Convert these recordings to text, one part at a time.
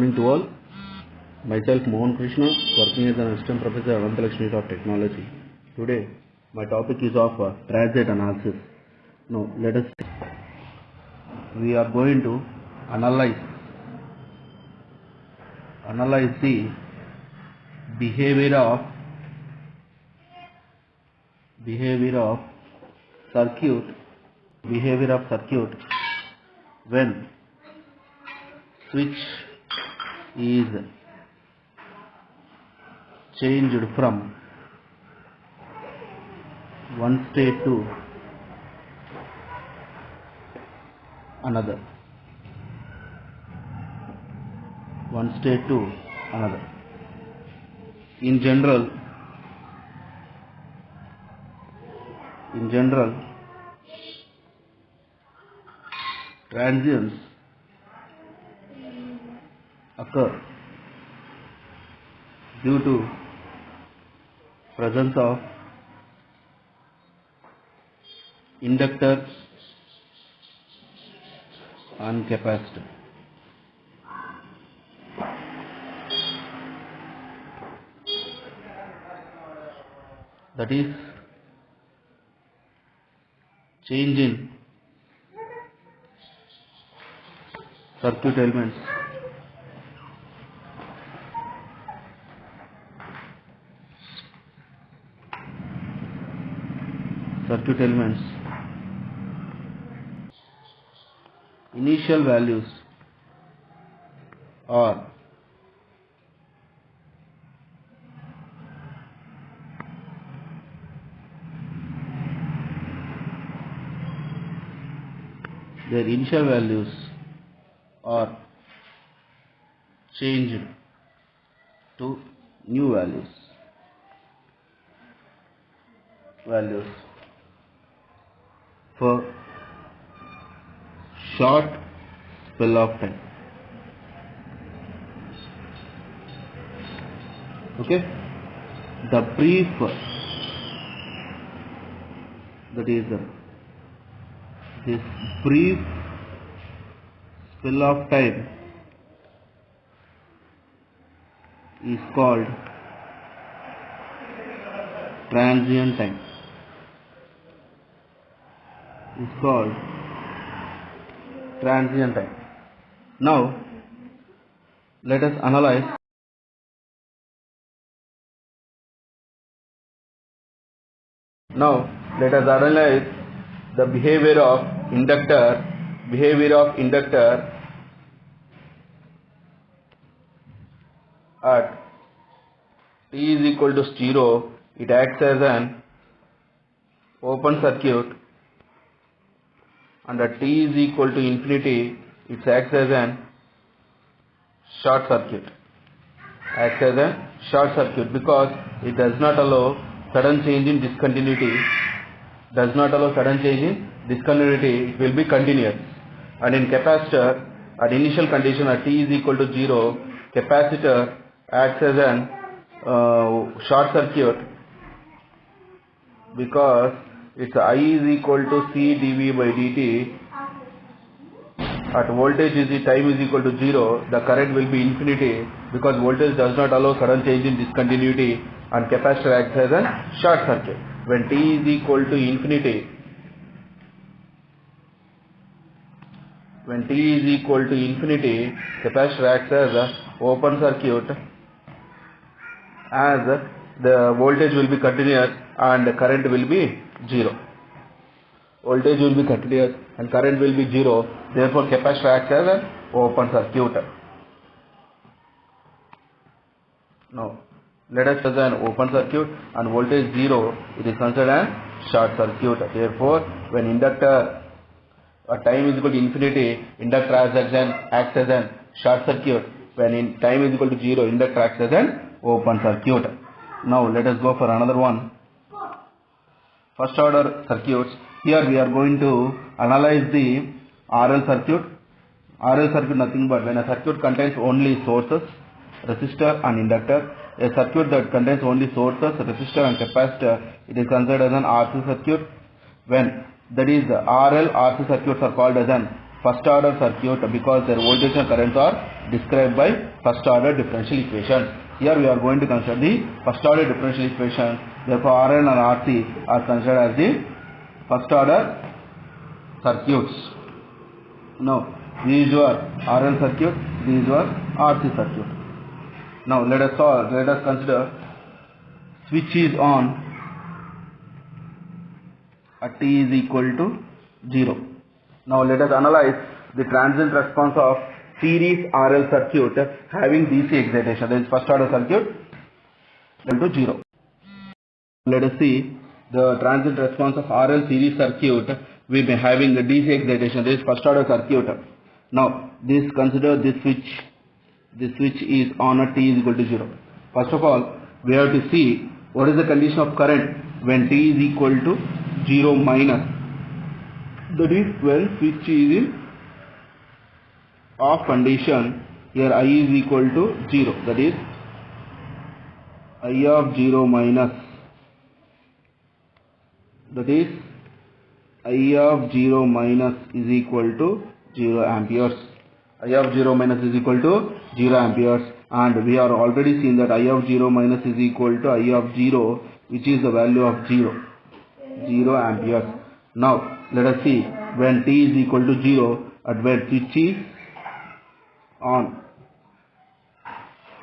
morning to all. Myself Mohan Krishna, working as an assistant professor at Anantalakshmi of Technology. Today, my topic is of transient analysis. Now, we are going to analyze the behavior of circuit when switch is changed from one state to another. In general, transients occur due to presence of inductor and capacitor. That is, change in circuit elements initial values are changed to new values for short spell of time. Okay, the brief, this brief spell of time is called transient time. Now, let us analyze the behavior of inductor at t is equal to 0. It acts as an open circuit, and at t is equal to infinity, it acts as an short circuit. Because it does not allow sudden change in discontinuity. It will be continuous. And in capacitor, at initial condition at t is equal to 0, capacitor acts as an short circuit because its I is equal to C dV by dt. At voltage time is equal to 0, the current will be infinity because voltage does not allow sudden change in discontinuity, and capacitor acts as a short circuit. When t is equal to infinity, capacitor acts as an open circuit, as the voltage will be continuous and the current will be 0. Therefore, capacitor acts as an open circuit. Now, let us as an open circuit and voltage 0, it is considered as short circuit. Therefore, when inductor at time is equal to infinity, inductor acts as an short circuit. When in time is equal to 0, inductor acts as an open circuit. Now, let us go for another one. First order circuits. Here we are going to analyze the RL circuit. RL circuit nothing but when a circuit contains only sources, resistor and inductor. A circuit that contains only sources, resistor and capacitor, it is considered as an RC circuit. When that is RL, RC circuits are called as an first order circuit because their voltage and currents are described by first order differential equation. Here we are going to consider the first order differential equation. Therefore RL and RC are considered as the first order circuits. Now these were RL circuit, these were RC circuit. Now let us consider switch is on at t is equal to 0. Now let us analyze the transient response of series RL circuit having DC excitation. That is first order circuit equal to 0. Let us see the transient response of RL series circuit we may having the DC excitation. That is first order circuit. Now this consider this switch is on at t is equal to 0. First of all, we have to see what is the condition of current when t is equal to 0 minus. That is when switch is in off condition. Here I is equal to 0. That is I of 0 minus. That is I of 0 minus is equal to 0 amperes. I of 0 minus is equal to 0 amperes, and we are already seen that I of 0 minus is equal to I of 0, which is the value of 0 amperes. Now let us see when t is equal to 0 at where switch is on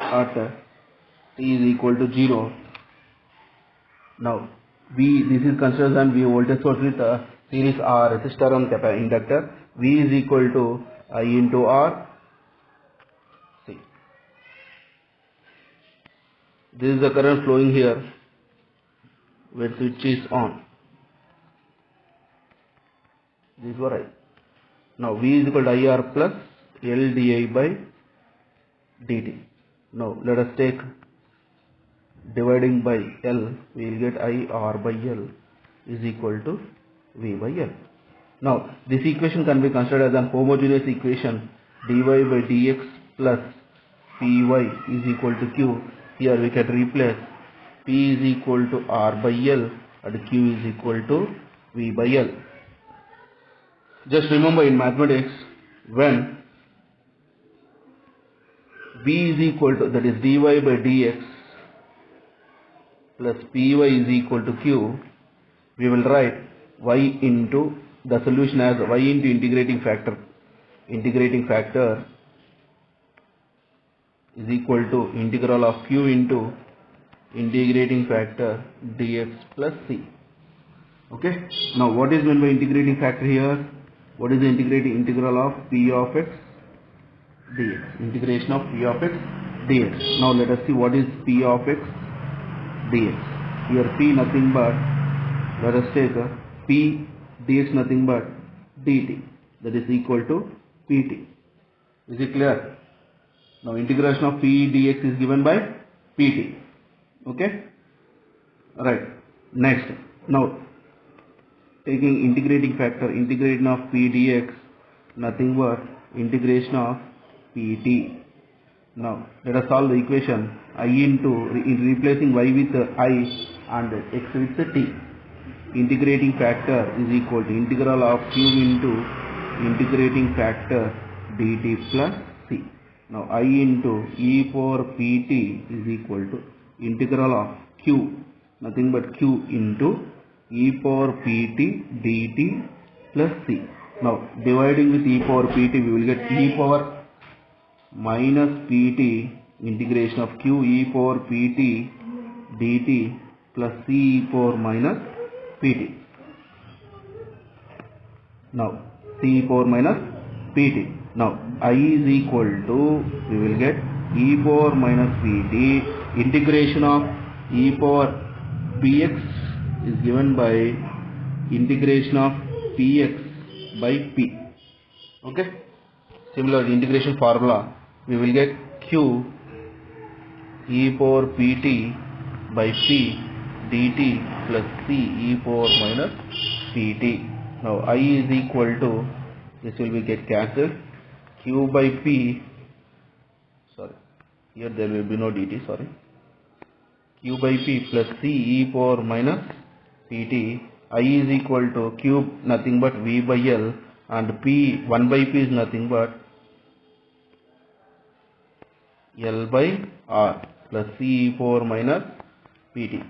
at t is equal to 0. Now this is considered as V voltage source with a series R resistor and inductor. V is equal to I into R. See, this is the current flowing here when switch is on. This is what I. Now V is equal to IR plus L di by dt. Now let us take dividing by L, we will get IR by L is equal to V by L. Now this equation can be considered as an homogeneous equation. Dy by dx plus Py is equal to Q. Here we can replace P is equal to R by L and Q is equal to V by L. Just remember in mathematics, when V is equal to, that is dy by dx plus Py is equal to Q, we will write y into the solution as y into integrating factor. Integrating factor is equal to integral of Q into integrating factor dx plus C. Okay. Now what is meant by integrating factor here? What is the integral of P of x dx? Integration of P of x dx. Now let us see what is P of x dx. Here P nothing but, let us take P dx nothing but dt, that is equal to pt. Is it clear? Now integration of P dx is given by pt. Okay. Right. Next. Now taking integrating factor, integration of P dx nothing but integration of pt. Now let us solve the equation. I into replacing y with I and x with t. Integrating factor is equal to integral of Q into integrating factor dt plus C. Now I into e power pt is equal to integral of Q, nothing but Q into e power pt dt plus C. Now dividing with e power pt, we will get e power minus pt integration of Q e power pt dt plus C e power minus pt. Now C e power minus pt. Now I is equal to, we will get e power minus pt integration of e power px is given by integration of px by p. Okay. Similarly, integration formula, we will get q e power pt by p dt plus c e power minus pt. Now I is equal to, this will be get cancelled, q by p, sorry, here there will be no dt, sorry, q by p plus c e power minus pt. I is equal to cube nothing but v by l and P 1 by P is nothing but L by R plus CE4 minus PT.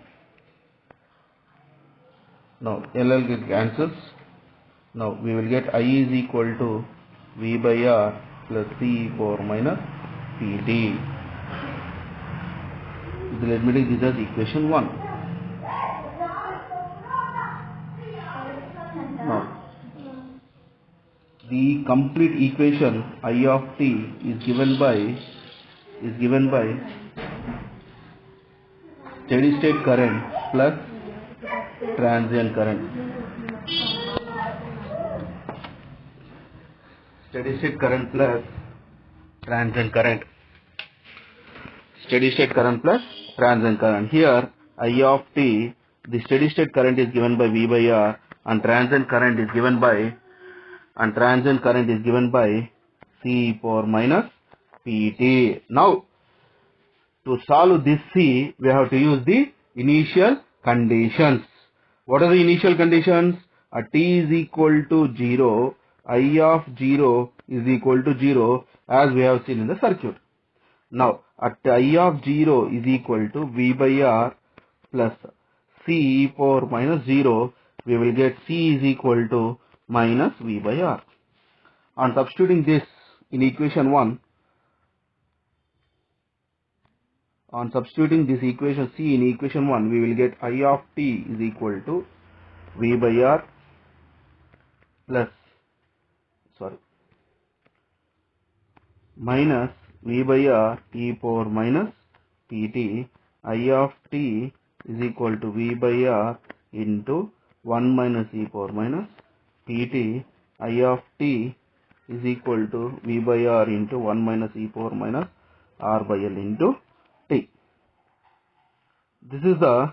Now LL gets cancels. Now we will get I is equal to V by R plus CE4 minus PT. Let me take this as equation 1. Now the complete equation I of t is given by steady state current plus transient current. Steady state current plus transient current. Steady state current plus transient current. Here I of t, the steady state current is given by V by R and transient current is given by C4 minus PT. Now to solve this C, we have to use the initial conditions. What are the initial conditions? At t is equal to 0, I of 0 is equal to 0 as we have seen in the circuit. Now at I of 0 is equal to V by R plus C4 minus 0, we will get C is equal to minus V by R. On substituting this in equation 1, C in equation 1, we will get I of t is equal to V by R plus minus V by R e power minus PT. I of t is equal to V by R into 1 minus e power minus PT. I of t is equal to V by R into 1 minus e power minus R by L into t. This is the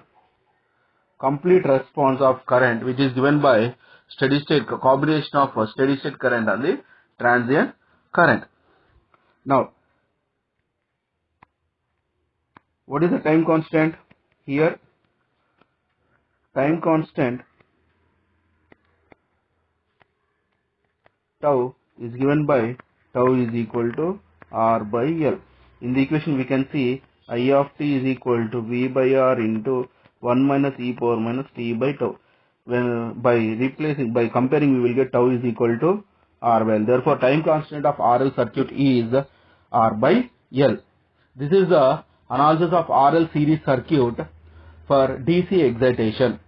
complete response of current which is given by steady state combination of steady state current and the transient current. Now, what is the time constant? Here, time constant tau is given by tau is equal to R by L. In the equation we can see I of t is equal to V by R into 1 minus e power minus t by tau. When by comparing we will get tau is equal to R by L. Therefore, time constant of RL circuit is R by L. This is the analysis of RL series circuit for DC excitation.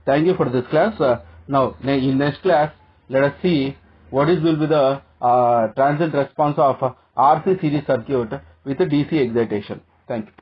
Thank you for this class. Now, in next class, let us see what will be the transient response of RC series circuit with the DC excitation. Thank you.